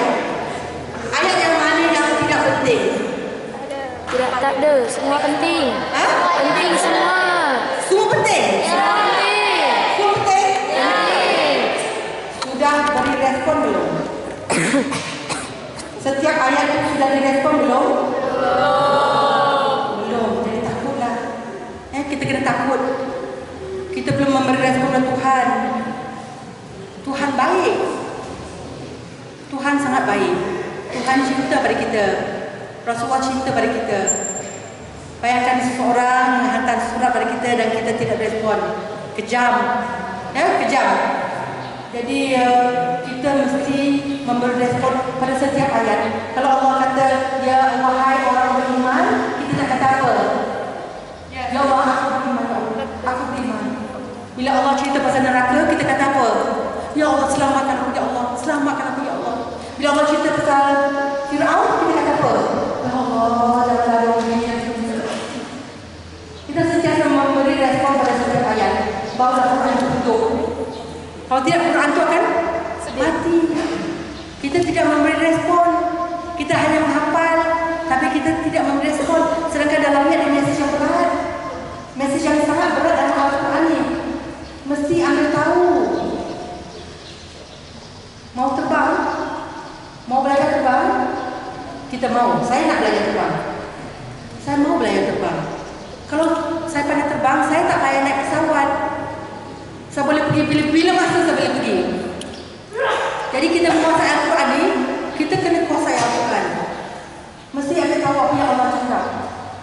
Ayat yang mana yang tidak penting? Tak ada. Semua penting. Ha? Penting semua. Semua penting. Semua penting. Semua penting. Penting. Sudah beri respon belum? Setiap ayat itu sudah direspon belum? Belum. Jadi takutlah. Kita kena takut. Kita belum memberi respon kepada Tuhan. Tuhan baik. Tuhan sangat baik. Tuhan cinta pada kita. Rasulullah cinta pada kita. Bayangkan seseorang menghantar surat pada kita dan kita tidak respon. Kejam. Kejam. Jadi kita kita mesti memberi respon pada setiap ayat. Kalau Allah kata, ya wahai orang beriman, kita nak kata apa? Ya Allah, aku beriman, ya Allah. Aku beriman. Bila Allah cerita pasal neraka, kita kata apa? Ya Allah, selamatkan aku, ya Allah. Selamatkan aku, ya Allah. Bila Allah cerita pasal Fir'aun, kita kata apa? Ya Allah, jangan ada orang yang kita sentiasa memberi respon pada setiap ayat. Barulah Quran itu hidup. Kalau tidak, Quran itu akan mati. Kita tidak memberi respon. Kita hanya menghafal, tapi kita tidak memberi respon. Sedangkan dalamnya ada mesej yang berat. Mesej yang sangat berat dalam Al-Quran ini. Mesti ambil tahu. Mau terbang? Mau belajar terbang? Kita mau. Saya nak belajar terbang. Saya mau belajar terbang. Kalau saya pandai terbang, saya tak payah naik pesawat. Saya boleh pergi bila masa saya boleh pergi. Jadi kita menguasai Al-Quran ni, kita kena kuasai Al-Quran. Mesti ada tahu apa yang Allah cakap.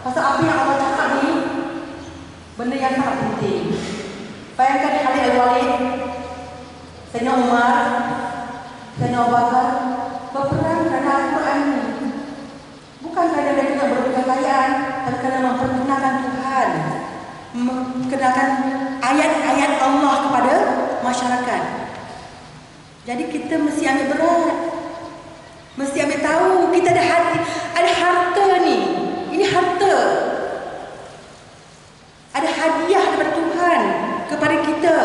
Pasal apa yang Allah cakap ni, benda yang sangat penting. Bayangkan ni Khalid Al-Walid, Sayyidina Umar, Sayyidina Abu Bakar berperang kerana Al-Quran ni. Bukan kerana mereka nak berebut kekayaan, tapi kerana memperkenalkan Tuhan, memperkenalkan ayat-ayat Allah kepada masyarakat. Jadi kita mesti ambil berat, mesti ambil tahu kita ada hati, ada harta ni. Ini harta, ada hadiah daripada Tuhan kepada kita,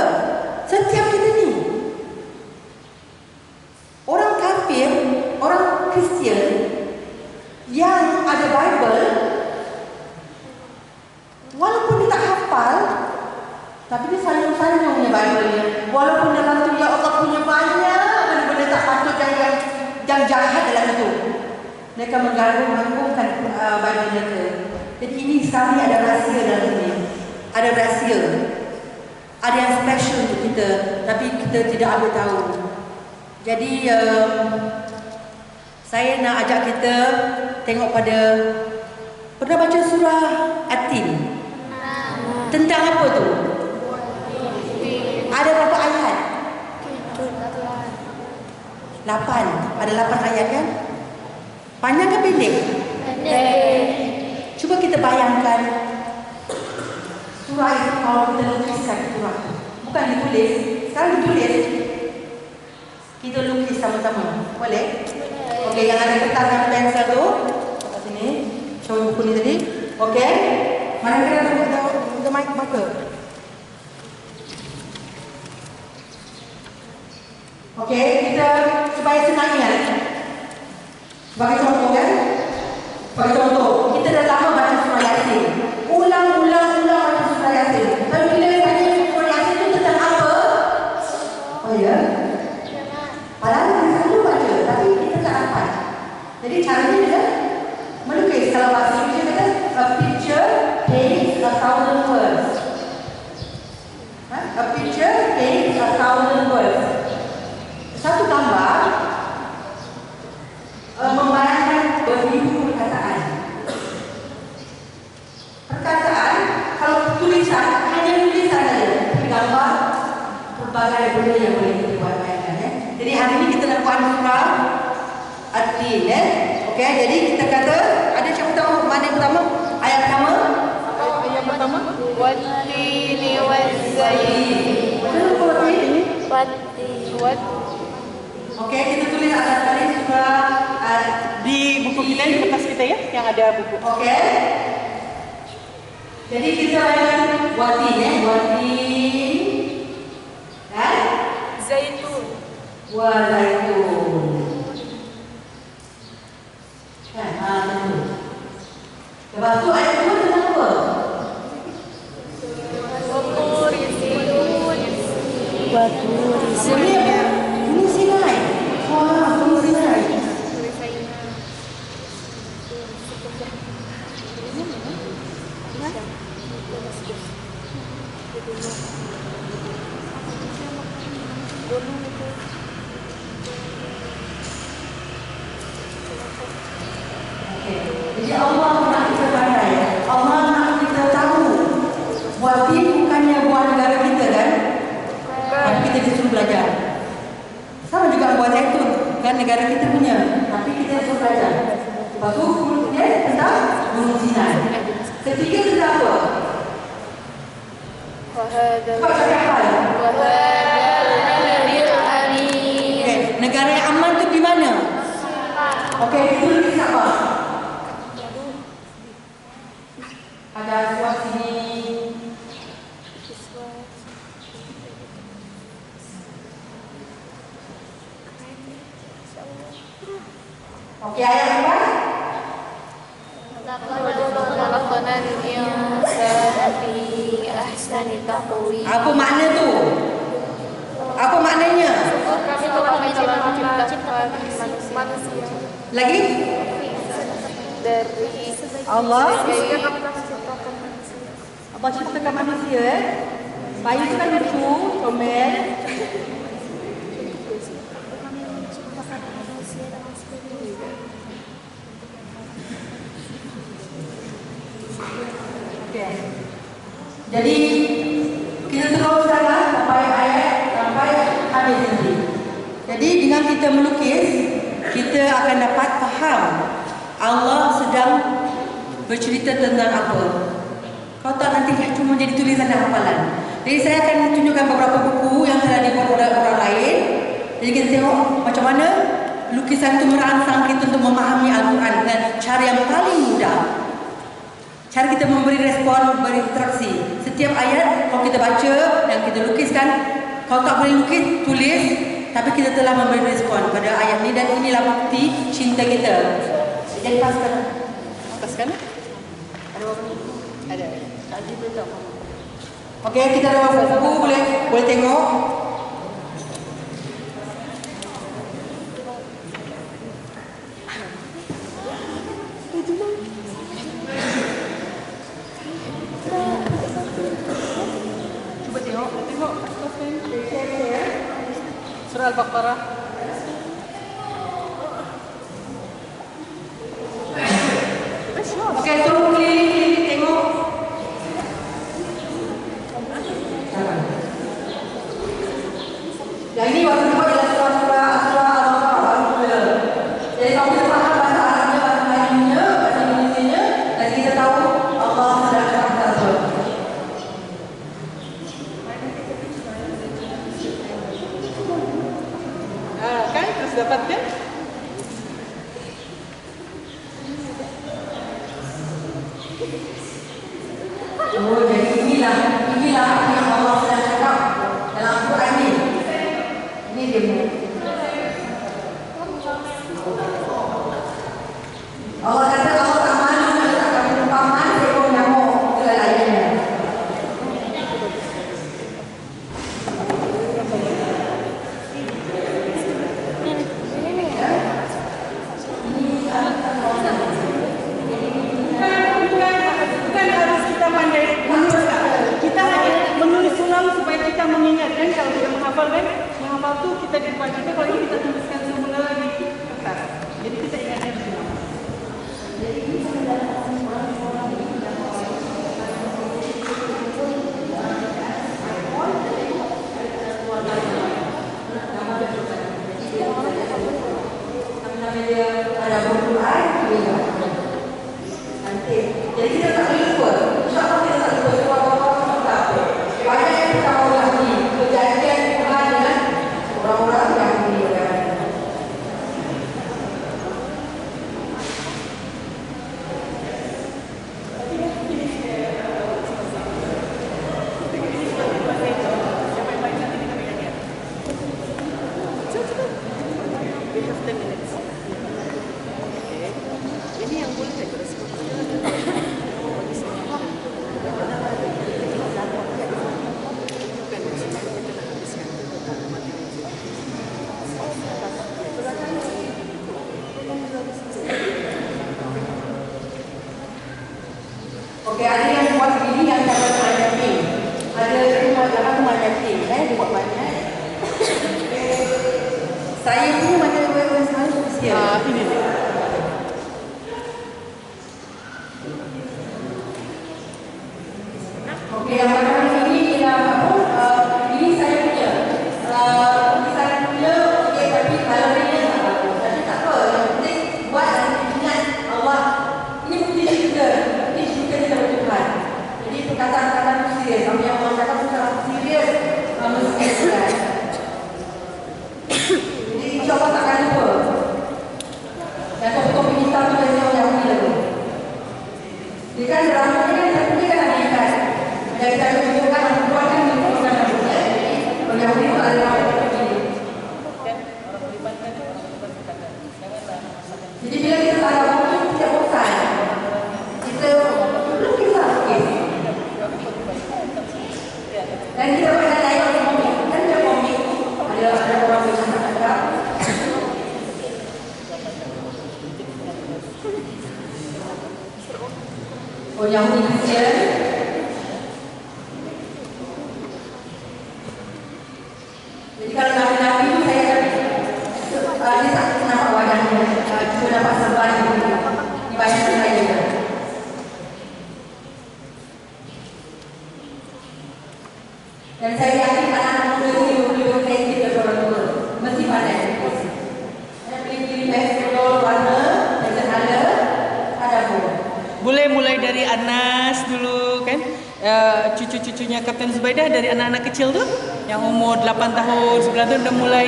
setiap kita ni. Orang kafir, orang Kristian yang ada Bible, walaupun dia tak hafal, tapi dia sayang-sayang punya Bible dia. Walaupun dalam tu ya Allah punya banyak benda-benda tak patut yang jahat dalam itu, mereka mengganggu-ganggukan Bible mereka. Jadi ini sekali ada rahsia dalam sini. Ada rahsia, ada yang special untuk kita, tapi kita tidak ambil tahu. Jadi saya nak ajak kita tengok pada, pernah baca surah At-Tin? Tentang apa tu? Ada berapa ayat? 8. Ada 8 ayat kan? Panjang ke pendek? Pendek. Cuba kita bayangkan surah itu kalau kita lukiskan surah itu. Bukan ditulis, sekarang ditulis. Kita lukis sama-sama. Boleh? Okey, yang ada kertas dan pensel tu kat sini. Show buku ni tadi. Okey. Mana kena untuk mic marker? Okey, kita supaya senang ingat. Sebagai contoh kan? Sebagai contoh, kita dah lama baca surah Yasin. Ulang baca surah Yasin. Tapi bila tanya surah Yasin tu tentang apa? Oh ya? Padahal kita selalu baca, tapi kita tak dapat. Jadi caranya dia melukis. Kalau bahasa Indonesia kata, a picture paints 1,000 words. A picture paints 1,000 words. Satu gambar membayangkan beribu perkataan. Perkataan, kalau tulisan, hanya tulisan saja. Tapi gambar, berbagai benda yang boleh kita buat. Jadi hari ini kita nak buat surah At-Tin. Okey, jadi kita kata ada siapa tahu mana yang pertama? Ayat pertama? Ayat pertama. Wat-tini waz-zaitun. Kenapa Wat-Tin? Wat-tin. Okey, kita tulis atas kali surah Di buku kita, di kertas kita ya, yang ada buku. Okey. Jadi kita bayangkan Wat-Tin Wat-Tin. Kan? Zaitun. Zaitun. Kan? Betul. Lepas tu ayat kedua tentang apa? Waturi Sinun. Waturi Sebenarnya ini Sinai. Wah, ini Sinai. Jadi Allah nak kita pandai, Allah nak kita tahu. Watin bukannya buat negara kita kan? Tapi kita disuruh belajar. Sama juga buat bukan negara kita punya, tapi kita suruh belajar. Lepas tu kemudian tentang gunung Sinai. Ketiga tentang apa? وهذا Cepat cari apa? البلد الأمين Okay. Negara yang aman tu di mana? Okey, dulu di apa? Ada suat sini. Okey, ayat apa? خلقنا الإنسان في أحسن تقويم. Apa makna tu? Apa maknanya? Kami telah menciptakan manusia Lagi? dari Allah menciptakan manusia. Allah ciptakan manusia bayi itu kan lucu, comel. Kami menciptakan manusia dengan sendiri. Okay. Jadi kita teruskanlah sampai habis nanti. Jadi dengan kita melukis, kita akan dapat faham Allah sedang bercerita tentang apa. Kau tak nanti cuma jadi tulisan dan hafalan. Jadi saya akan tunjukkan beberapa buku yang telah dibuat oleh orang lain. Jadi kita tengok macam mana lukisan itu merangsang kita untuk memahami Al-Quran dengan cara yang paling mudah. Cara kita memberi respon, berinteraksi. Setiap ayat kalau kita baca dan kita lukiskan, kalau tak boleh lukis, tulis. Tapi kita telah memberi respon pada ayat ini dan inilah bukti cinta kita. Jadi paskan. Paskan? Ada berapa buku? Ada. Tadi beritahu. Okey, kita ada beberapa buku, boleh tengok. Cuba tengok. Surah Al-Baqarah. Okey, tolong keliling tengok. Yang ini waktu dibuat adalah surah Al-Baqarah. Jadi kalau kita faham bahasa Arabnya, bahasa Melayunya, bahasa Indonesianya, dan kita tahu Allah sedang berkata apa. Kan terus dapat kan? Oh, jadi inilah yang Allah sedang cakap dalam Al-Quran ini. Ini dia punya. Allah kata Allah tak malu meletakkan perumpamaan seekor nyamuk ke lainnya. Bukan harus kita pandai menulis. Kita hanya menulis ulang supaya kita mengingat kan. Kalau kita menghafal kan, menghafal tu kita di depan kita. Kalau ini kita tuliskan semula di kertas. Jadi kita ingatnya semua. Ada Al-Quran, nanti. Jadi kita tak boleh lupa. InsyaAllah kita tak lupa surah Al-Baqarah kita apa. Banyak yang kita tahu lagi perjanjian Tuhan dengan orang-orang yang dimuliakan. Ini yang boleh saya respon. Okey, ada yang buat begini yang dapat menghadapi. Ada yang buat menghadapi. Dia buat banyak. Saya punya mana yang selalu usia. Ini dia. Okey, yang pertama ini ialah apa? Ini saya punya. Ini saya punya. Okey, tapi kalau dia Yahudi Kristian. Jadi kalau nabi-nabi itu saya dia tak nampak wajahnya, cuma nampak serban di bayangan saya juga. Dan saya yakin anak-anak muda ini lebih kreatif dari orang tua, mesti pandai. Saya pilih basketball warna dan ada pun. Boleh mulai dari Anas dulu kan, cucu-cucunya Kapten Zubaidah, dari anak-anak kecil tuh yang umur 8 tahun, 9 tahun udah mulai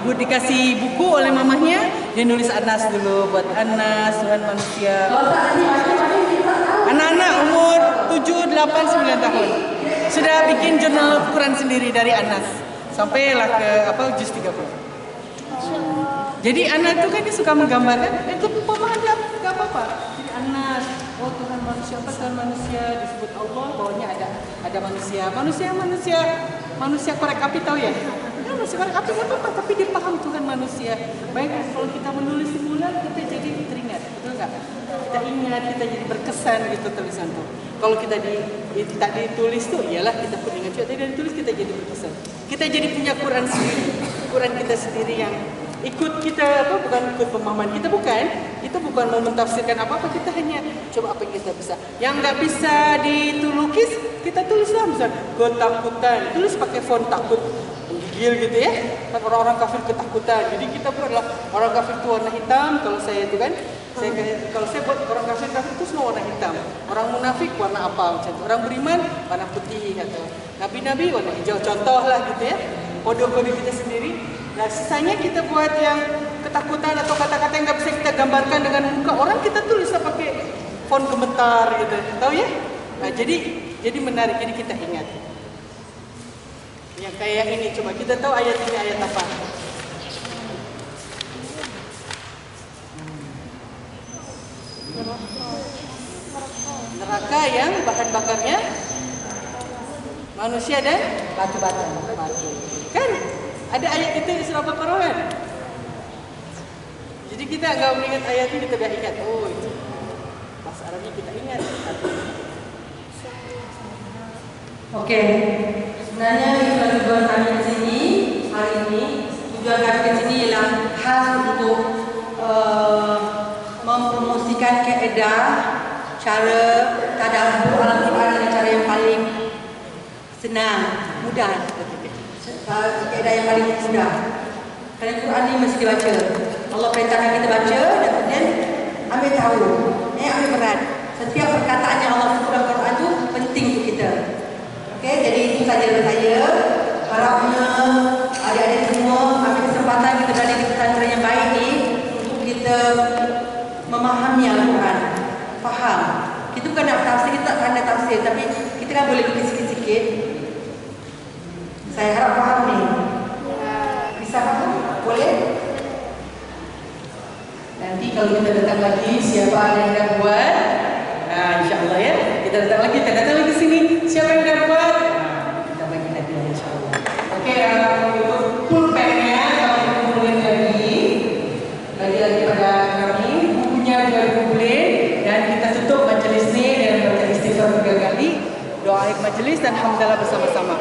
dikasih buku oleh mamahnya, dia nulis Anas dulu, buat Anas Tuhan manusia. Anak-anak umur 7, 8, 9 tahun sudah bikin jurnal Quran sendiri dari Anas, sampailah ke juz 30. Jadi anak tuh kan dia suka menggambarkan, itu pemahaman dia nggak apa-apa. Jadi Anas, oh Tuhan manusia, apa Tuhan manusia, disebut Allah, bawahnya ada manusia korek api, tahu ya? Manusia korek api nggak apa-apa, tapi dia paham Tuhan manusia. Baik, kalau kita menulis di bulan, kita jadi teringat, betul nggak? Kita ingat, kita jadi berkesan gitu tulisan tuh. Kalau kita tak ditulis tuh, iyalah kita pun ingat juga. Tidak ditulis kita jadi berkesan. Kita jadi punya Quran sendiri, Quran kita sendiri yang ikut kita bukan ikut pemahaman kita, bukan. Itu bukan mau mentafsirkan apa-apa, kita hanya coba apa yang kita bisa. Yang nggak bisa ditulukis, kita tulislah misalnya ketakutan, tulis pakai font takut, menggigil gitu ya. Kan orang-orang kafir ketakutan. Jadi kita pun adalah orang kafir itu warna hitam. Kalau saya itu kan, kalau saya buat orang kafir itu semua warna hitam. Orang munafik warna apa macam itu. Orang beriman warna putih atau nabi-nabi warna hijau. Contoh lah gitu ya. Kode-kode kita sendiri. Nah, sisanya kita buat yang ketakutan atau kata-kata yang nggak bisa kita gambarkan dengan muka orang, kita tulislah pakai font gemetar gitu, tahu ya? Nah, jadi menarik, jadi kita ingat. Yang kayak ini, coba kita tahu ayat ini ayat apa? Neraka yang bahan bakarnya manusia dan batu. Kan? Ada ayat itu di surah Al-Baqarah kan? Jadi kita nggak mengingat ayat ini, kita biar ingat. Oh itu bahasa Arabnya kita ingat. Oke, sebenarnya tujuan kami di sini hari ini, tujuan kami di sini ialah khas untuk mempromosikan kaedah cara tadabbur Al-Quran dengan cara yang paling senang, mudah. Kaedah yang paling mudah. Kerana Quran ini mesti dibaca. Allah perintahkan kita baca dan kemudian ambil tahu. Ambil berat. Setiap perkataan yang Allah sebut dalam Quran itu penting untuk kita. Okey, jadi itu saja dari saya. Harapnya adik-adik semua ambil kesempatan kita berada di pesantren yang baik ni untuk kita memahami Al-Quran. Faham. Kita bukan nak tafsir, kita tak pandai tafsir, tapi kita kan boleh bikin sikit-sikit. Saya harap faham ni. Bisa faham? Boleh? Nanti kalau kita datang lagi, siapa yang dah buat? InsyaAllah ya. Kita datang lagi sini. Siapa yang dah buat? Kita bagi nanti insyaAllah. Okey, untuk pulpennya kami kumpulin lagi pada kami. Bukunya juga dikumpulin. Dan kita tutup majlis ni dengan baca istighfar 3 kali. Doa akhir majlis dan hamdalah bersama-sama.